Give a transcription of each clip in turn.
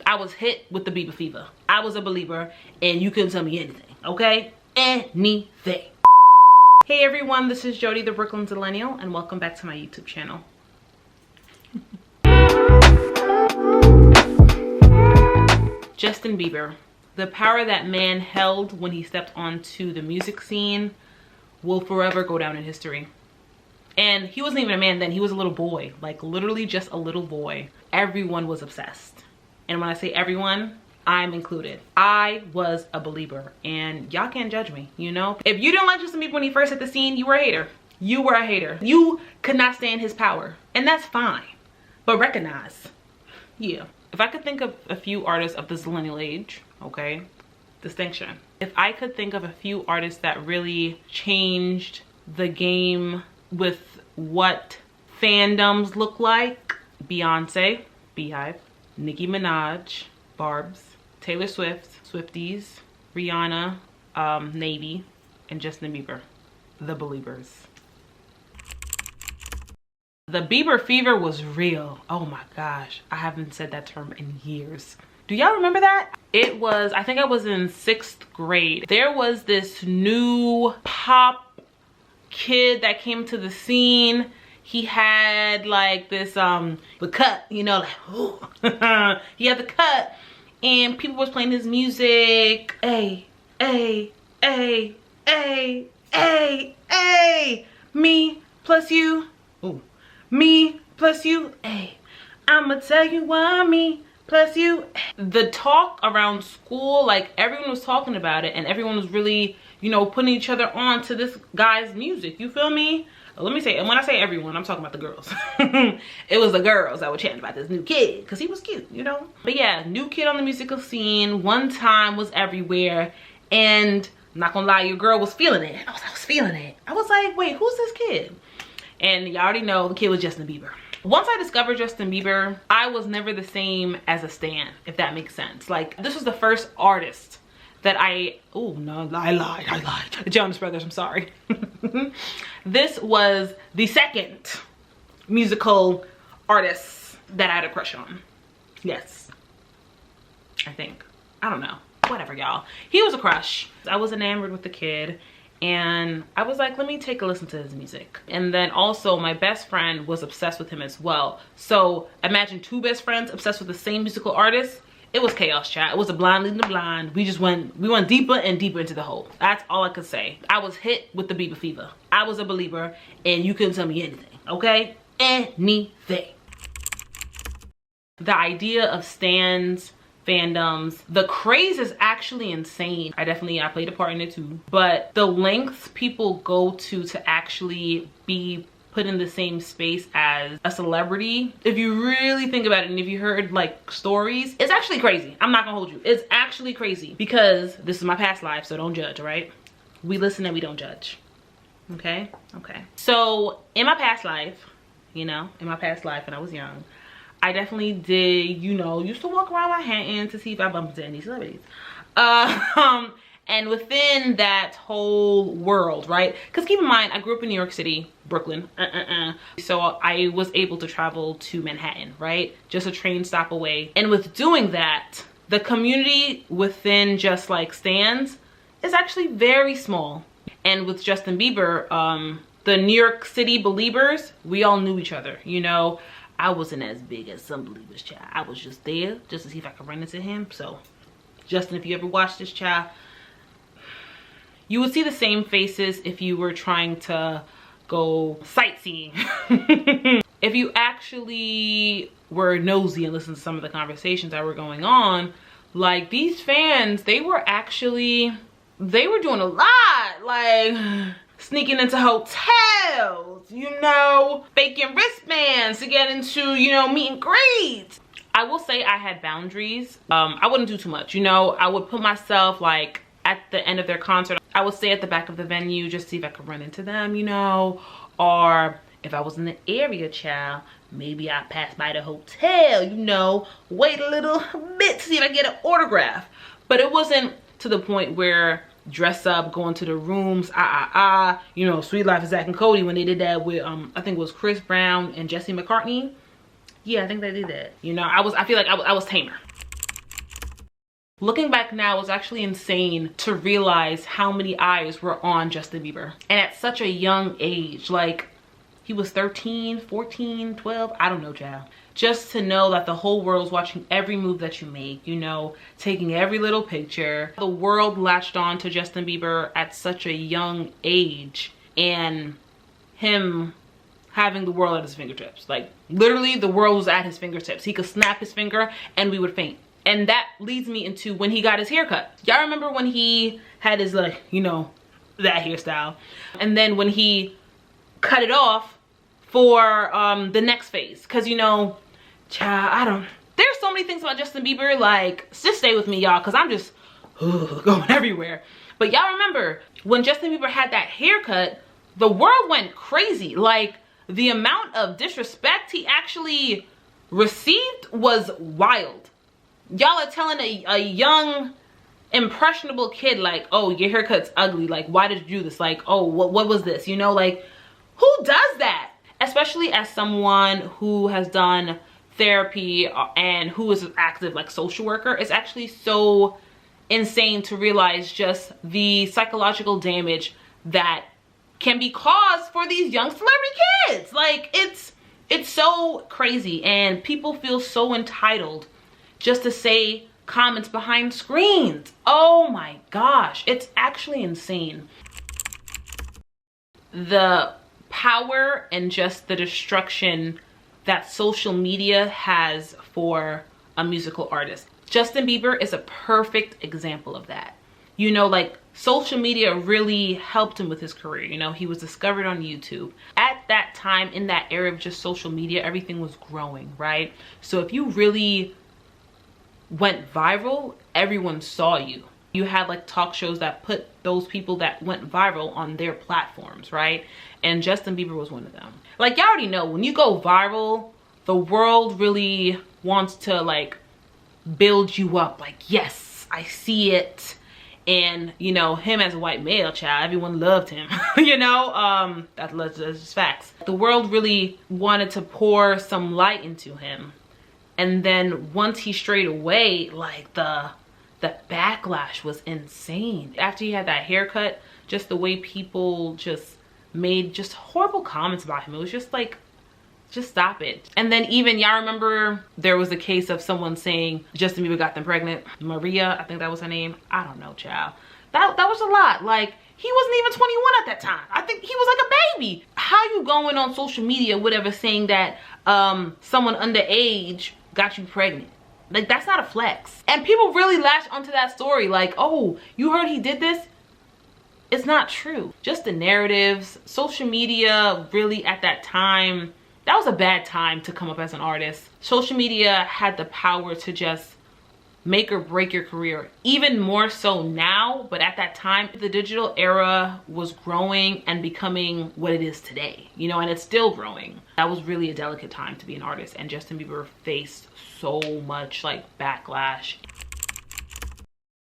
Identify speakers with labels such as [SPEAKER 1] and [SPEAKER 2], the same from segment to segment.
[SPEAKER 1] I was hit with the Bieber fever. I was a believer and you couldn't tell me anything, okay? Anything. Hey everyone, this is Jody, the Brooklyn Zillennial, and welcome back to my YouTube channel. Justin Bieber. The power that man held when he stepped onto the music scene will forever go down in history. And he wasn't even a man then, he was a little boy, like literally just a little boy. Everyone was obsessed. And when I say everyone, I'm included. I was a believer and y'all can't judge me, you know? If you didn't like Justin Bieber when he first hit the scene, you were a hater. You were a hater. You could not stand his power, and that's fine. But recognize, yeah. If I could think of a few artists of the Zillennial age, okay, distinction. If I could think of a few artists that really changed the game with what fandoms look like, Beyonce, Beehive, Nicki Minaj, Barb's, Taylor Swift, Swifties, Rihanna, Navy, and Justin Bieber, the beliebers. The Bieber fever was real. Oh my gosh, I haven't said that term in years. Do y'all remember that? It was, I think I was in 6th grade. There was this new pop kid that came to the scene. He had like this, the cut, you know, like, ooh. He had the cut and people was playing his music. A, me plus you. Ooh. Me plus you, ay. I'ma tell you why me plus you. The talk around school, like everyone was talking about it and everyone was really, you know, putting each other on to this guy's music. You feel me? Let me say, and when I say everyone, I'm talking about the girls. It was the girls that were chatting about this new kid because he was cute, you know? But yeah, new kid on the musical scene, one time was everywhere. And I'm not gonna lie, your girl was feeling it. I was feeling it. I was like, wait, who's this kid? And y'all already know the kid was Justin Bieber. Once I discovered Justin Bieber, I was never the same as a stan, if that makes sense. Like, this was the first artist that oh no, I lied. The Jonas Brothers, I'm sorry. This was the second musical artist that I had a crush on. Yes, I think. I don't know, whatever y'all. He was a crush. I was enamored with the kid. And I was like, let me take a listen to his music. And then also my best friend was obsessed with him as well. So imagine 2 best friends obsessed with the same musical artist. It was chaos, chat. It was a blind leading the blind. We went deeper and deeper into the hole. That's all I could say. I was hit with the Bieber fever. I was a believer and you couldn't tell me anything, okay? Anything. The idea of stans, fandoms, the craze is actually insane. I played a part in it too, but the lengths people go to actually be put in the same space as a celebrity, if you really think about it and if you heard like stories, it's actually crazy. I'm not gonna hold you, it's actually crazy because this is my past life, so don't judge. All right, we listen and we don't judge. Okay. So in my past life, you know, when I was young, I definitely did, you know, used to walk around Manhattan to see if I bumped into any celebrities. And within that whole world, right? Because keep in mind, I grew up in New York City, Brooklyn. So I was able to travel to Manhattan, right? Just a train stop away. And with doing that, the community within just like stans is actually very small. And with Justin Bieber, the New York City beliebers, we all knew each other, you know? I wasn't as big as some believers, child. I was just there just to see if I could run into him. So, Justin, if you ever watch this, child, you would see the same faces if you were trying to go sightseeing. If you actually were nosy and listened to some of the conversations that were going on, like these fans, they were doing a lot. Like, sneaking into hotels, you know, faking wristbands to get into, you know, meet and greets. I will say I had boundaries. I wouldn't do too much, you know. I would put myself like at the end of their concert. I would stay at the back of the venue just to see if I could run into them, you know. Or if I was in the area, child, maybe I'd pass by the hotel, you know, wait a little bit to see if I get an autograph. But it wasn't to the point where dress up, going to the rooms, you know, Sweet Life of Zach and Cody when they did that with I think it was Chris Brown and Jesse McCartney. Yeah, I think they did that. You know, I feel like I was tamer. Looking back now, it's actually insane to realize how many eyes were on Justin Bieber. And at such a young age, like he was 13, 14, 12, I don't know, child. Just to know that the whole world's watching every move that you make, you know, taking every little picture. The world latched on to Justin Bieber at such a young age, and him having the world at his fingertips. Like literally the world was at his fingertips. He could snap his finger and we would faint. And that leads me into when he got his haircut. Y'all remember when he had his, like, you know, that hairstyle, and then when he cut it off for the next phase? Because, you know, child, there's so many things about Justin Bieber, like, just stay with me, y'all, because I'm just going everywhere. But y'all remember when Justin Bieber had that haircut, the world went crazy. Like, the amount of disrespect he actually received was wild. Y'all are telling a young, impressionable kid, like, oh, your haircut's ugly. Like, why did you do this? Like, oh, what was this? You know, like, who does that? Especially as someone who has done therapy and who is an active, like, social worker. It's actually so insane to realize just the psychological damage that can be caused for these young celebrity kids. Like, it's so crazy, and people feel so entitled just to say comments behind screens. Oh my gosh, it's actually insane. The power and just the destruction that social media has for a musical artist. Justin Bieber is a perfect example of that. You know, like, social media really helped him with his career. You know, he was discovered on YouTube. At that time, in that era of just social media, everything was growing, right? So if you really went viral, everyone saw you. You had, like, talk shows that put those people that went viral on their platforms, right? And Justin Bieber was one of them. Like, y'all already know, when you go viral, the world really wants to, like, build you up. Like, yes, I see it. And, you know, him as a white male, child, everyone loved him. You know, that's just facts. The world really wanted to pour some light into him. And then once he strayed away, like, the backlash was insane. After he had that haircut, just the way people just made just horrible comments about him. It was just like, just stop it. And then even, y'all remember there was a case of someone saying Justin Bieber got them pregnant. Maria, I think that was her name. I don't know, child. That was a lot. Like, he wasn't even 21 at that time. I think he was like a baby. How you going on social media, whatever, saying that someone underage got you pregnant? Like, that's not a flex. And people really latch onto that story, like, oh, you heard he did this? It's not true. Just the narratives, social media, really at that time, that was a bad time to come up as an artist. Social media had the power to just make or break your career, even more so now. But at that time, the digital era was growing and becoming what it is today, you know, and it's still growing. That was really a delicate time to be an artist, and Justin Bieber faced so much, like, backlash.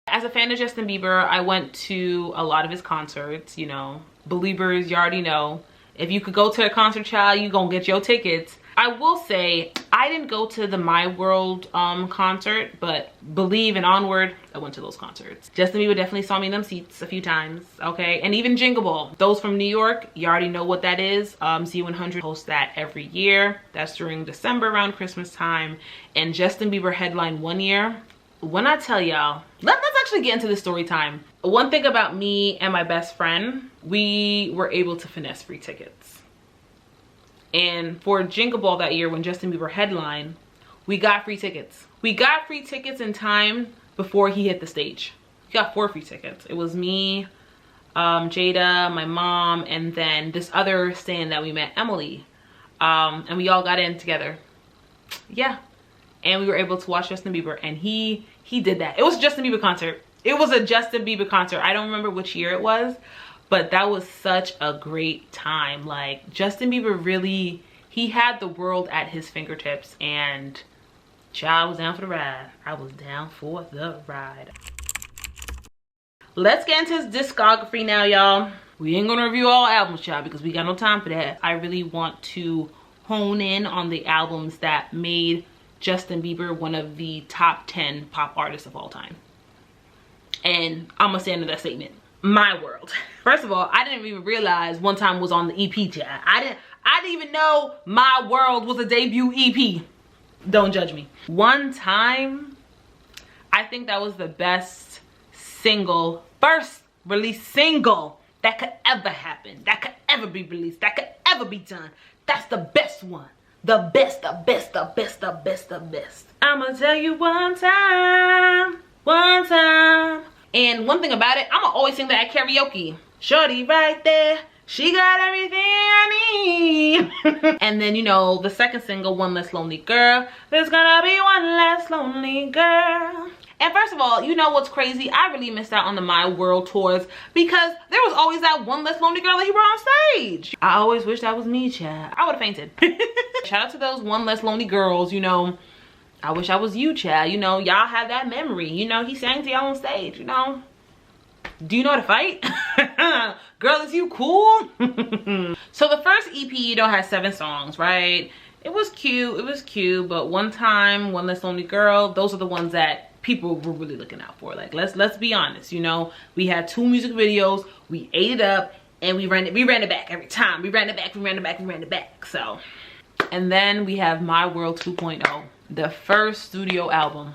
[SPEAKER 1] As a fan of Justin Bieber, I went to a lot of his concerts, you know. Beliebers, you already know. If you could go to a concert, child, you gonna get your tickets. I will say, I didn't go to the My World concert, but Believe and Onward, I went to those concerts. Justin Bieber definitely saw me in them seats a few times, okay? And even Jingle Ball. Those from New York, you already know what that is. Z100 hosts that every year. That's during December, around Christmas time. And Justin Bieber headlined one year. When I tell y'all, let's actually get into the story time. One thing about me and my best friend, we were able to finesse free tickets. And for Jingle Ball that year, when Justin Bieber headlined, we got free tickets. We got free tickets in time before he hit the stage. We got 4 free tickets. It was me, Jada, my mom, and then this other stand that we met, Emily. And we all got in together. Yeah. And we were able to watch Justin Bieber, and he did that. It was a Justin Bieber concert. It was a Justin Bieber concert. I don't remember which year it was, but that was such a great time. Like, Justin Bieber really, he had the world at his fingertips, and child, was down for the ride. I was down for the ride. Let's get into his discography now, y'all. We ain't gonna review all albums, child, because we got no time for that. I really want to hone in on the albums that made Justin Bieber one of the top 10 pop artists of all time. And I'm gonna stand to that statement. My World. First of all, I didn't even realize One Time was on the EP, chat. I didn't even know My World was a debut EP. Don't judge me. One Time, I think that was the best single, first release single that could ever happen, that could ever be released, that could ever be done. That's the best one. The best, the best, the best, the best, the best. I'ma tell you one time, one time. And one thing about it, I'ma always sing that at karaoke. Shorty right there, she got everything I need. And then, you know, the second single, One Less Lonely Girl. There's gonna be one less lonely girl. And first of all, you know what's crazy? I really missed out on the My World tours because there was always that one less lonely girl that he brought on stage. I always wish that was me, Chad. I would have fainted. Shout out to those one less lonely girls, you know. I wish I was you, Chad. You know, y'all have that memory. You know, he sang to y'all on stage, you know. Do you know how to fight? Girl, is you cool? So the first EP, you know, has 7 songs, right? It was cute, but One Time, One Less Lonely Girl, those are the ones that people were really looking out for. Like, let's be honest, you know. We had 2 music videos, we ate it up, and we ran it back every time. We ran it back. So, and then we have My World 2.0, the first studio album.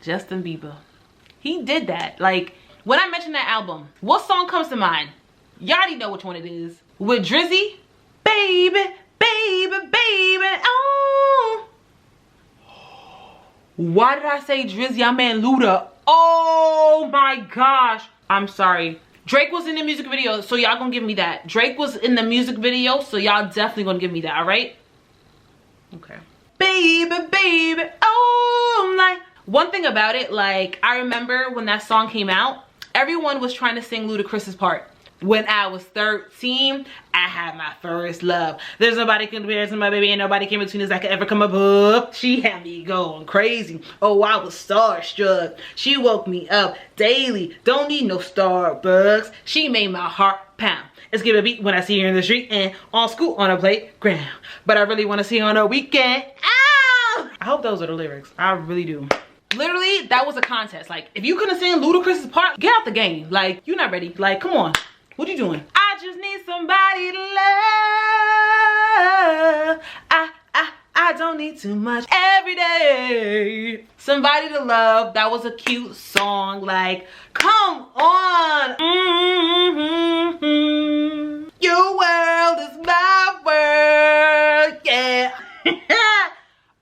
[SPEAKER 1] Justin Bieber. He did that. Like, when I mention that album, what song comes to mind? Y'all already know which one it is. With Drizzy, baby, baby, baby, oh. Why did I say Drizzy? I meant Luda. Oh my gosh. I'm sorry. Drake was in the music video, so y'all gonna give me that. Drake was in the music video, so y'all definitely gonna give me that, alright? Okay. Baby, baby, oh, I'm like. One thing about it, like, I remember when that song came out, everyone was trying to sing Ludacris's part. When I was 13, I had my first love. There's nobody compare to my baby, and nobody came between us that could ever come above. She had me going crazy. Oh, I was starstruck. She woke me up daily. Don't need no Starbucks. She made my heart pound. Let's give a beat when I see her in the street and on school on a playground. But I really want to see her on a weekend. Ow! I hope those are the lyrics. I really do. Literally, that was a contest. Like, if you couldn't sing Ludacris's part, get out the game. Like, you're not ready. Like, come on. What you doing? I just need somebody to love. I don't need too much every day. Somebody to love. That was a cute song. Like, come on. Your world is my world. Yeah.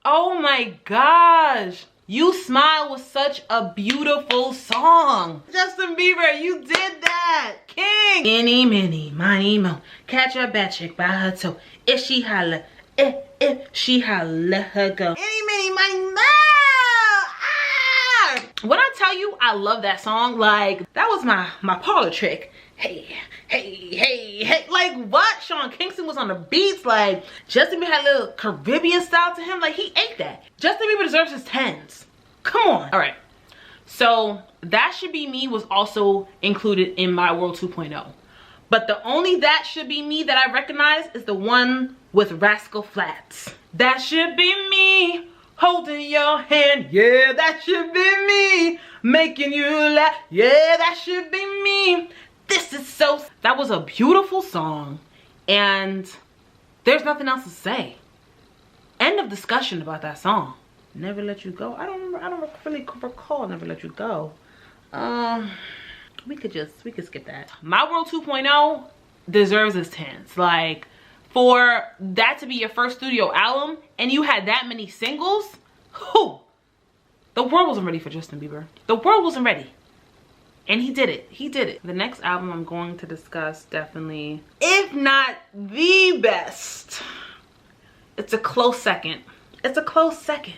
[SPEAKER 1] Oh my gosh. You Smile was such a beautiful song. Justin Bieber, you did that. King. Any, mini, miny, mo. Catch a bad chick by her toe. If she holla, if she holla, let her go. Any, mini, miny, mo. Ah! When I tell you I love that song, like, that was my parlor trick. Hey, hey, hey, hey. Like, what? Sean Kingston was on the beats. Like, Justin Bieber had a little Caribbean style to him. Like, he ate that. Justin Bieber deserves his 10s. Come on. All right. So, That Should Be Me was also included in My World 2.0. But the only That Should Be Me that I recognize is the one with Rascal Flatts. That should be me. Holding your hand. Yeah, that should be me. Making you laugh. Yeah, that should be me. This is so... That was a beautiful song, and there's nothing else to say. End of discussion about that song. Never Let You Go. I don't really recall Never Let You Go. We could skip that. My World 2.0 deserves its 10s. Like, for that to be your first studio album and you had that many singles, whew, the world wasn't ready for Justin Bieber. The world wasn't ready. And he did it. He did it. The next album I'm going to discuss, definitely, if not the best, it's a close second. It's a close second.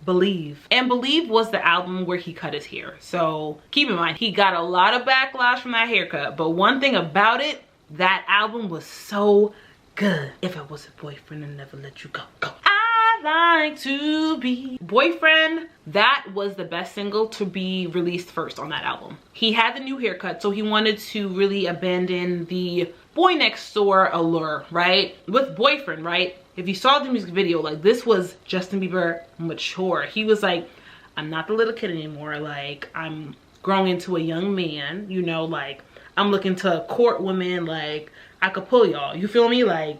[SPEAKER 1] Believe. And Believe was the album where he cut his hair. So keep in mind, he got a lot of backlash from that haircut. But one thing about it, that album was so good. If I was a boyfriend, I'd never let you go. Go. Like to be Boyfriend, that was the best single to be released first on that album. He had the new haircut, so he wanted to really abandon the boy next door allure, right? With Boyfriend, right? If you saw the music video, like, this was Justin Bieber mature. He was like, I'm not the little kid anymore. Like, I'm growing into a young man, you know, like, I'm looking to court women, like, I could pull y'all, you feel me? Like,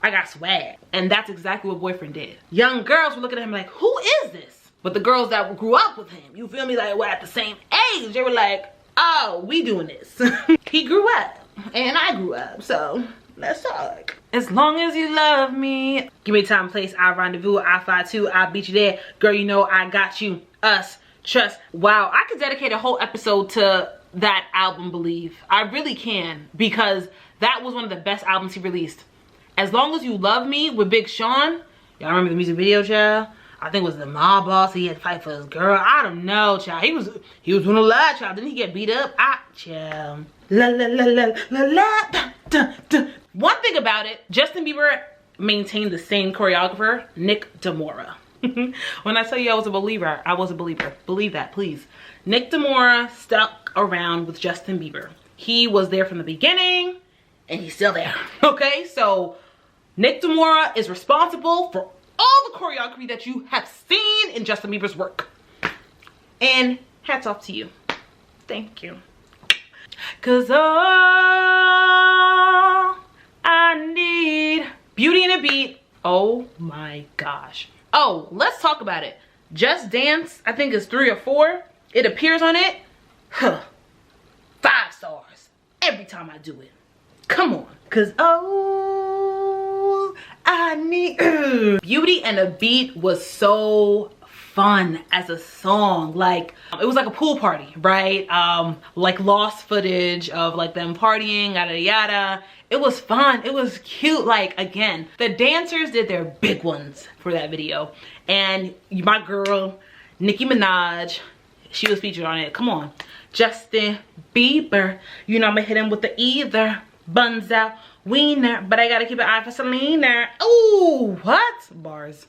[SPEAKER 1] I got swag. And that's exactly what Boyfriend did. Young girls were looking at him like, who is this? But the girls that grew up with him, you feel me? Like, we're at the same age, they were like, oh, we doing this. He grew up, and I grew up, so let's talk. As long as you love me. Give me time, place, I rendezvous, I fly too, I beat you there. Girl, you know I got you, us, trust. Wow, I could dedicate a whole episode to that album, Believe. I really can, because that was one of the best albums he released. As Long as You Love Me with Big Sean. Y'all remember the music video, child? I think it was the mob boss. He had to fight for his girl. I don't know, child. He was doing a lot, child. Didn't he get beat up? Child. La la la la la la da, da, da. One thing about it, Justin Bieber maintained the same choreographer, Nick Demora. When I tell you I was a believer, I was a believer. Believe that, please. Nick Demora stuck around with Justin Bieber. He was there from the beginning, and he's still there. Okay, so Nick Demora is responsible for all the choreography that you have seen in Justin Bieber's work. And hats off to you. Thank you. Cause all I need, Beauty and a Beat. Oh my gosh. Oh, let's talk about it. Just Dance, I think is 3 or 4. It appears on it. 5 stars every time I do it. Come on. Cause oh, I need Beauty and a Beat was so fun as a song. Like, it was like a pool party, right? Like lost footage of like them partying, yada yada. It was fun, it was cute. Like, again, the dancers did their big ones for that video, and my girl Nicki Minaj, she was featured on it. Come on. Justin Bieber, you know I'm gonna hit him with the either buns out wiener, but I gotta keep an eye for Selena. Ooh, what? Bars.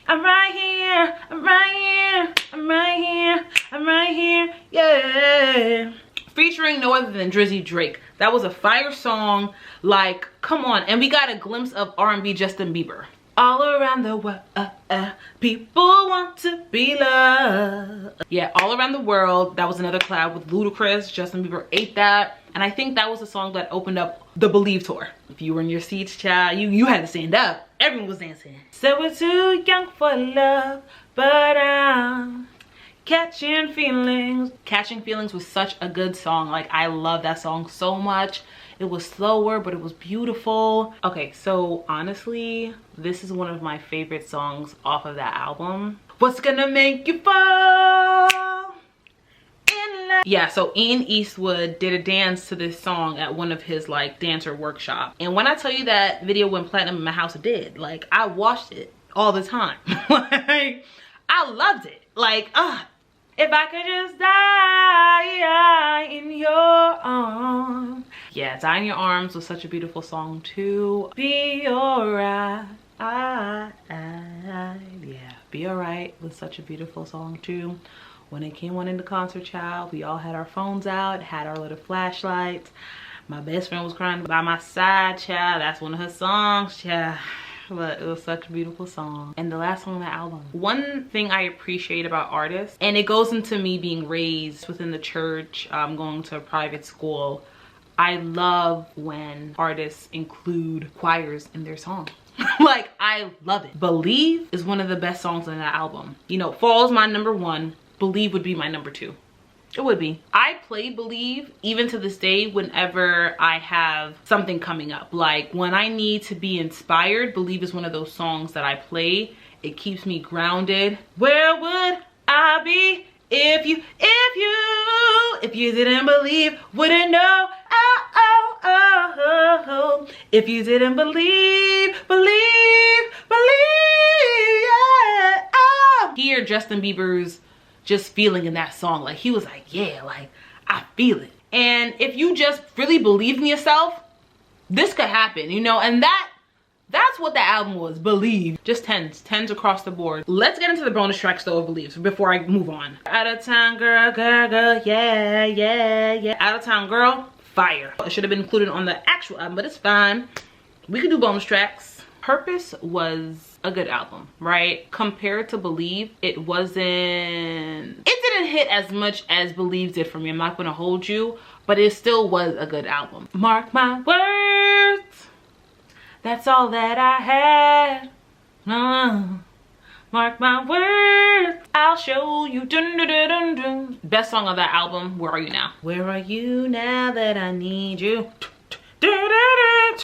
[SPEAKER 1] I'm right here, I'm right here, I'm right here, I'm right here, yeah. Featuring no other than Drizzy Drake. That was a fire song. Like, come on. And we got a glimpse of R&B Justin Bieber. All around the world, people want to be loved. Yeah, All Around the World. That was another collab with Ludacris. Justin Bieber ate that. And I think that was the song that opened up the Believe tour. If you were in your seats, child, you had to stand up. Everyone was dancing. So we're too young for love, but I'm catching feelings. Catching Feelings was such a good song. Like, I love that song so much. It was slower, but it was beautiful. Okay, so honestly, this is one of my favorite songs off of that album. What's gonna make you fall in love? Yeah, so Ian Eastwood did a dance to this song at one of his like dancer workshops. And when I tell you that video went platinum in my house, it did. Like, I watched it all the time. Like, I loved it. Like, if I could just die in your arms. Yeah, Die in Your Arms was such a beautiful song too. Be alright. Yeah, Be Alright was such a beautiful song too. When it came on in the concert, child, we all had our phones out, had our little flashlights. My best friend was crying by my side, child. That's one of her songs, child. But it was such a beautiful song. And the last song on the album. One thing I appreciate about artists, and it goes into me being raised within the church, going to a private school, I love when artists include choirs in their songs. Like, I love it. Believe is one of the best songs on that album. You know, Fall's my #1. Believe would be my #2. It would be. I play Believe even to this day whenever I have something coming up. Like, when I need to be inspired, Believe is one of those songs that I play. It keeps me grounded. Where would I be if you didn't believe? Wouldn't know. Oh. If you didn't believe, yeah. Oh. Hear Justin Bieber's just feeling in that song. Like, he was like, yeah, like, I feel it. And if you just really believe in yourself, this could happen, you know? And that's what the album was, Believe. Just tens across the board. Let's get into the bonus tracks though of Believe before I move on. Out of Town Girl, yeah. Out of Town Girl, fire. It should have been included on the actual album, but it's fine. We can do bonus tracks. Purpose was a good album, right? Compared to Believe, it didn't hit as much as Believe did for me. I'm not gonna hold you, but it still was a good album. Mark my words, that's all that I had. Mark my words, I'll show you. Dun, dun, dun, dun, dun. Best song of that album, Where Are You Now? Where are you now that I need you?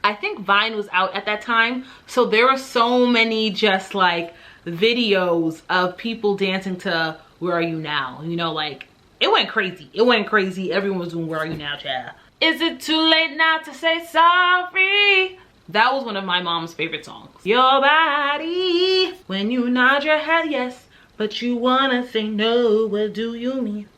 [SPEAKER 1] I think Vine was out at that time, so there were so many just like videos of people dancing to Where Are You Now, you know, like it went crazy. Everyone was doing Where Are You Now, child. Is it too late now to say sorry? That was one of my mom's favorite songs. Your body, when you nod your head yes, but you wanna say no, what do you mean?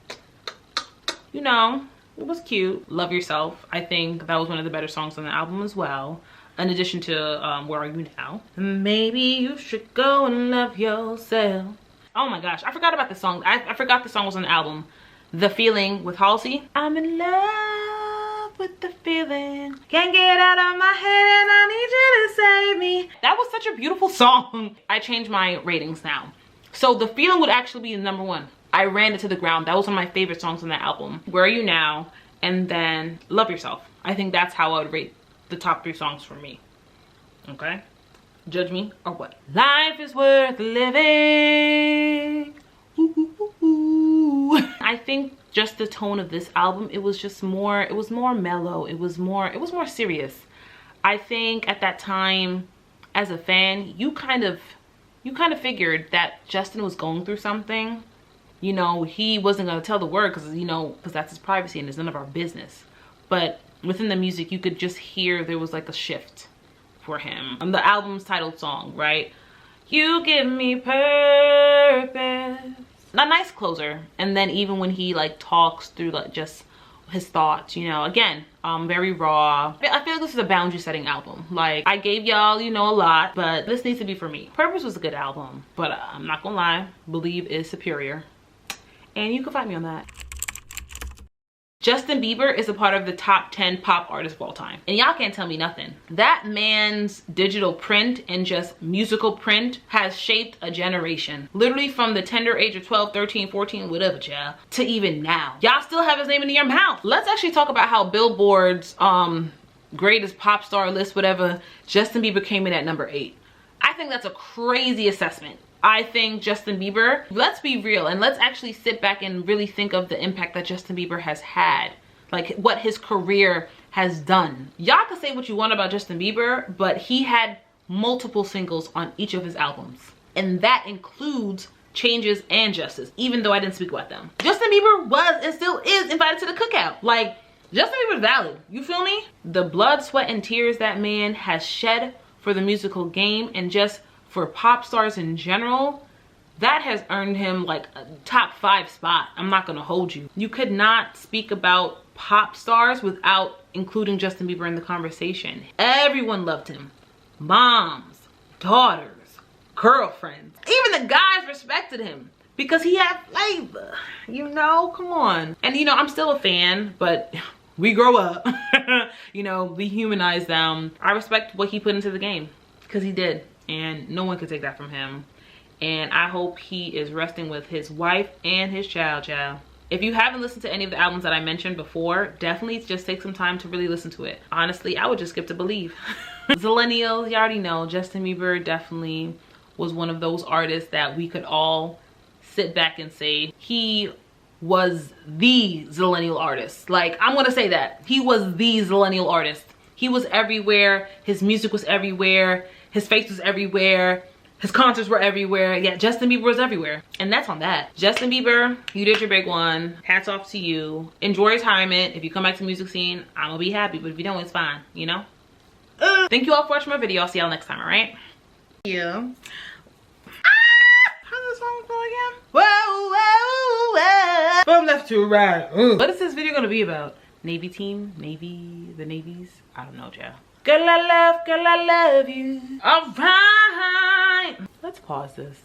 [SPEAKER 1] You know, it was cute. Love Yourself, I think that was one of the better songs on the album as well, in addition to Where Are You Now? Maybe you should go and love yourself. Oh my gosh, I forgot about the song. I forgot the song was on the album. The Feeling with Halsey. I'm in love with the feeling. Can't get out of my head and I need you to save me. That was such a beautiful song. I changed my ratings now. So The Feeling would actually be the #1. I Ran It to the Ground. That was one of my favorite songs on that album. Where Are You Now? And then Love Yourself. I think that's how I would rate the top 3 songs for me. Okay? Judge me or what? Life is worth living. Ooh, ooh, ooh, ooh. I think just the tone of this album, it was more mellow. It was more serious. I think at that time, as a fan, you kind of figured that Justin was going through something. You know, he wasn't gonna tell the word because that's his privacy and it's none of our business. But within the music, you could just hear there was like a shift for him. The album's titled song, right? You give me purpose. A nice closer. And then even when he like talks through like just his thoughts, you know, again, very raw. I feel like this is a boundary setting album. Like, I gave y'all, you know, a lot, but this needs to be for me. Purpose was a good album, but I'm not gonna lie, Believe is superior. And you can find me on that. Justin Bieber is a part of the top 10 pop artists of all time. And y'all can't tell me nothing. That man's digital print and just musical print has shaped a generation. Literally from the tender age of 12, 13, 14, whatever, child, to even now. Y'all still have his name in your mouth. Let's actually talk about how Billboard's greatest pop star list, whatever, Justin Bieber came in at #8. I think that's a crazy assessment. I think Justin Bieber, let's be real and let's actually sit back and really think of the impact that Justin Bieber has had, like what his career has done. Y'all can say what you want about Justin Bieber, but he had multiple singles on each of his albums. And that includes Changes and Justice, even though I didn't speak about them. Justin Bieber was and still is invited to the cookout. Like, Justin Bieber's valid, you feel me? The blood, sweat, and tears that man has shed for the musical game and just for pop stars in general, that has earned him like a top 5 spot. I'm not gonna hold you. You could not speak about pop stars without including Justin Bieber in the conversation. Everyone loved him. Moms, daughters, girlfriends, even the guys respected him because he had flavor, you know, come on. And you know, I'm still a fan, but we grow up, you know, we humanize them. I respect what he put into the game because he did. And no one could take that from him. And I hope he is resting with his wife and his child. If you haven't listened to any of the albums that I mentioned before, definitely just take some time to really listen to it. Honestly, I would just skip to Believe. Zillennial, you already know, Justin Bieber definitely was one of those artists that we could all sit back and say he was the Zillennial artist. Like, I'm gonna say that. He was the Zillennial artist. He was everywhere. His music was everywhere. His face was everywhere. His concerts were everywhere. Yeah, Justin Bieber was everywhere. And that's on that. Justin Bieber, you did your big one. Hats off to you. Enjoy retirement. If you come back to the music scene, I'm gonna be happy. But if you don't, it's fine, you know? Thank you all for watching my video. I'll see y'all next time, all right? Yeah. How's the song go again? Whoa, whoa, whoa. From left to right. What is this video gonna be about? Navy team? Navy? The Navies? I don't know, Joe. Girl, I love you. All right. Let's pause this.